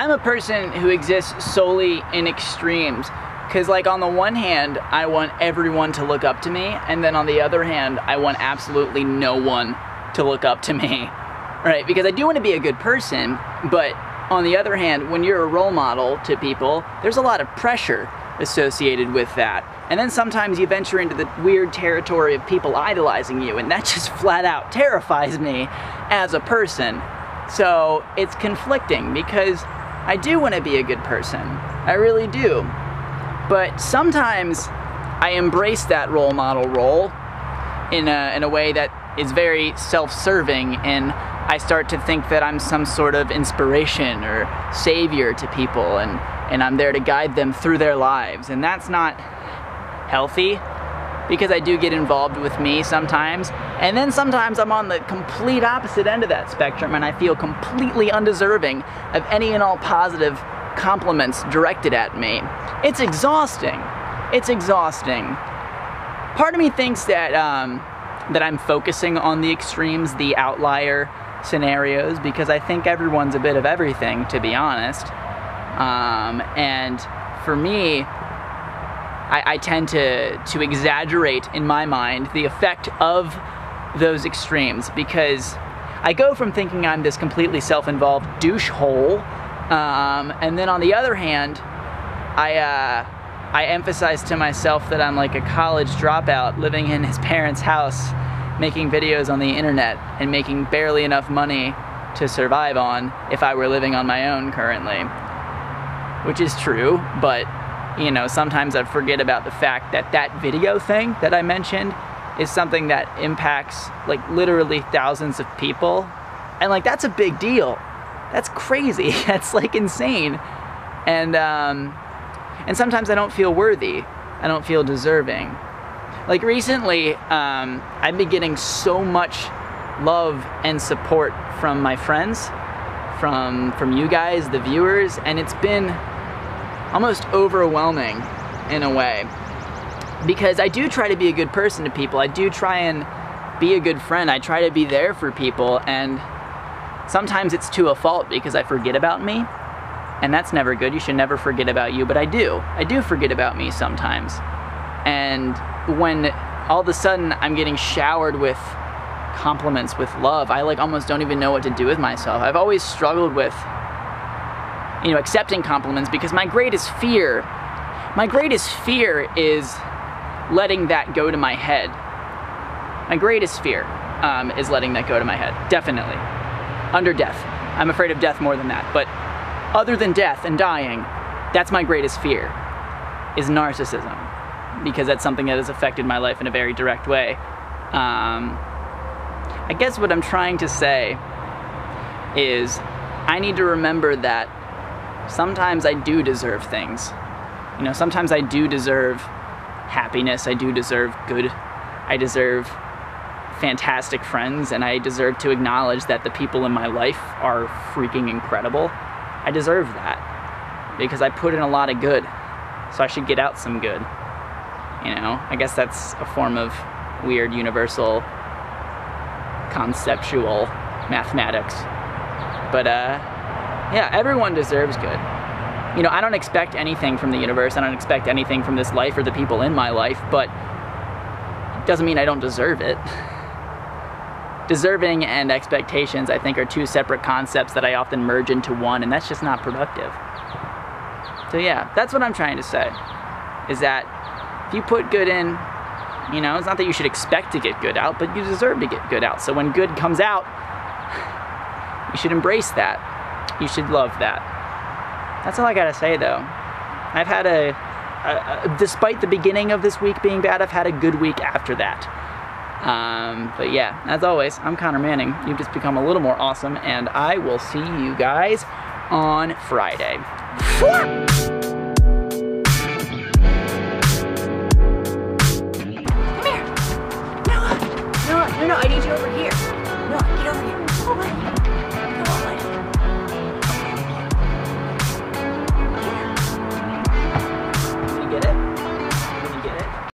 I'm a person who exists solely in extremes. Because like on the one hand, I want everyone to look up to me, and then on the other hand, I want absolutely no one to look up to me, right? Because I do want to be a good person, but on the other hand, when you're a role model to people, there's a lot of pressure associated with that. And then sometimes you venture into the weird territory of people idolizing you, and that just flat out terrifies me as a person. So it's conflicting because I do want to be a good person. I really do. But sometimes I embrace that role model role in a way that is very self-serving, and I start to think that I'm some sort of inspiration or savior to people, and I'm there to guide them through their lives. And that's not healthy, because I do get involved with me sometimes, and then sometimes I'm on the complete opposite end of that spectrum, and I feel completely undeserving of any and all positive compliments directed at me. It's exhausting. It's exhausting. Part of me thinks that that I'm focusing on the extremes, the outlier scenarios, because I think everyone's a bit of everything, to be honest. And for me, I tend to exaggerate in my mind the effect of those extremes, because I go from thinking I'm this completely self-involved douche hole, and then on the other hand, I emphasize to myself that I'm like a college dropout living in his parents' house, making videos on the internet and making barely enough money to survive on if I were living on my own currently. Which is true, but you know, sometimes I forget about the fact that that video thing that I mentioned is something that impacts like literally thousands of people. And like, that's a big deal. That's crazy. That's like insane. And sometimes I don't feel worthy. I don't feel deserving. Like recently, I've been getting so much love and support from my friends, from you guys, the viewers, and it's been almost overwhelming in a way. Because I do try to be a good person to people. I do try and be a good friend. I try to be there for people, and sometimes it's to a fault because I forget about me. And that's never good. You should never forget about you, but I do. I do forget about me sometimes. And when all of a sudden I'm getting showered with compliments, with love, I like almost don't even know what to do with myself. I've always struggled with, you know, accepting compliments, because my greatest fear is letting that go to my head. My greatest fear is letting that go to my head, definitely. Under death. I'm afraid of death more than that, but other than death and dying, that's my greatest fear, is narcissism, because that's something that has affected my life in a very direct way. I guess what I'm trying to say is I need to remember that sometimes I do deserve things. You know, sometimes I do deserve happiness, I do deserve good, I deserve fantastic friends, and I deserve to acknowledge that the people in my life are freaking incredible. I deserve that because I put in a lot of good, so I should get out some good. You know, I guess that's a form of weird universal conceptual mathematics. But yeah, everyone deserves good. You know, I don't expect anything from the universe, I don't expect anything from this life or the people in my life, but it doesn't mean I don't deserve it. Deserving and expectations, I think, are two separate concepts that I often merge into one, and that's just not productive. So yeah, that's what I'm trying to say, is that if you put good in, you know, it's not that you should expect to get good out, but you deserve to get good out. So when good comes out, you should embrace that. You should love that. That's all I gotta say, though. I've had despite the beginning of this week being bad, I've had a good week after that. But yeah, as always, I'm Connor Manning. You've just become a little more awesome, and I will see you guys on Friday. Come here. Noah, I need you over here. Noah, get over here. Oh,